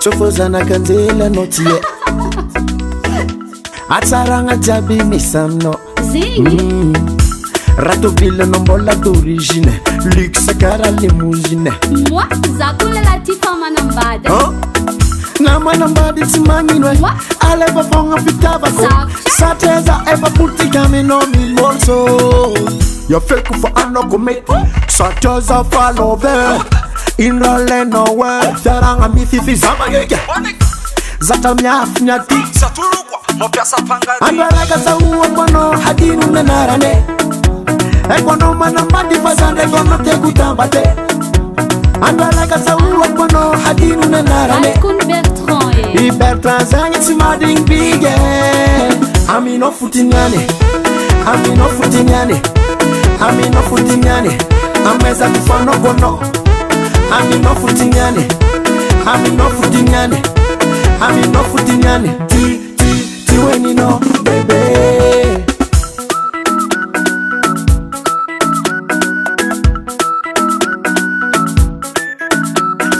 Chofozana kanzela notie Atsaranga jabi misamno Zing Ratobile nombola d'origine Luxe cara limousine Moi, zakula la tifa manambada Namanambadi simanginwe Aleva fonga pitavako Sateza eva putikame no milmonso Ya feku fa anoko me Sateza falove Inrale no we Feranga mififi zamagege Zata miaf nyati Andwalaka sa uwa kono hadinu nenarane Ekono manambadi fazande kono te kutambate Andwalaka sa uwa kono hadinu nenarane Alkun Bertrand Bertrand zangi simading bige Amino futinyane Amino futinyane Amino futinyane Ameza kufano kono Amino futinyane Amino futinyane Amino futinyane Ti weni no bebe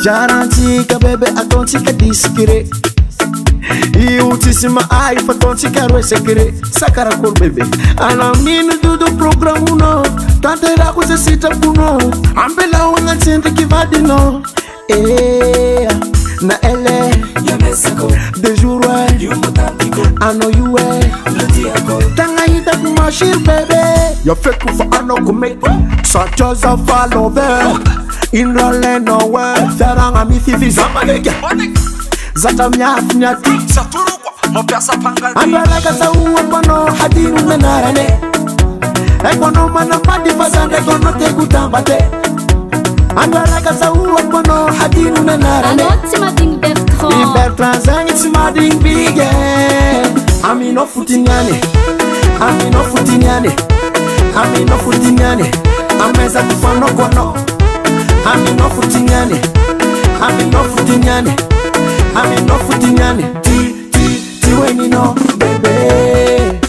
Jarantika bebe atontika diskire Iutisima ai fatontika roi sekire Sakara kol bebe Anamini dudu programu no Tante rako se sita kuno Ambela wana tente kivadino Na ele De jour ouais I know you way Tanga ita kumashir bebe Ya feku fa ano kume Sachoza follow there Inrole no way Feranga mififi zamagege Zata miaf nyati Andwalaka sa uwa kono hadinu menarane Ekono manambadi fazande kono te kutambate Andwalaka sa uwa kono hadinu menarane Anoti mading Bertrand Bertrand zangi simading bige Amino futinyane Amino futinyane Amino futinyane Ameza kufano kono Amino futinyane Amino futinyane Amino futinyane Ti weni no bebe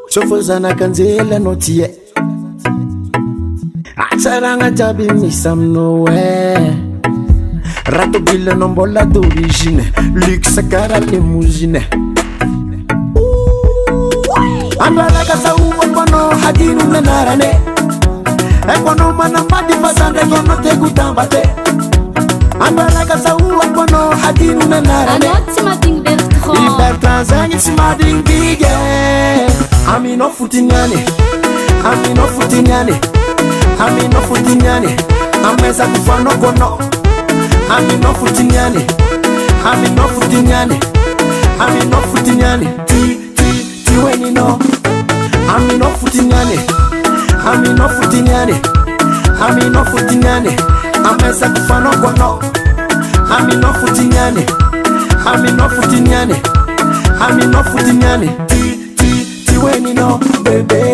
Chofozana kanzela notie Atsaranga jabi misamno we Ratobile nombola d'origine Luxe cara limousine Andwalaka sa uwa kono hadinu menarane Ekono manambadi fazande kono te kutambate Andwalaka sa uwa kono hadinu menarane Anoti mading Bertrand Bertrand zangi simading bige Amino futinyane Amino futinyane Amino futinyane Ameza kufano kono Amino futinyane Amino futinyane Amino futinyane Ti weni no Amino futinyane Amino futinyane Amino futinyane Ameza kufano kono Amino futinyane Amino futinyane Amino futinyane Ti weni no bebe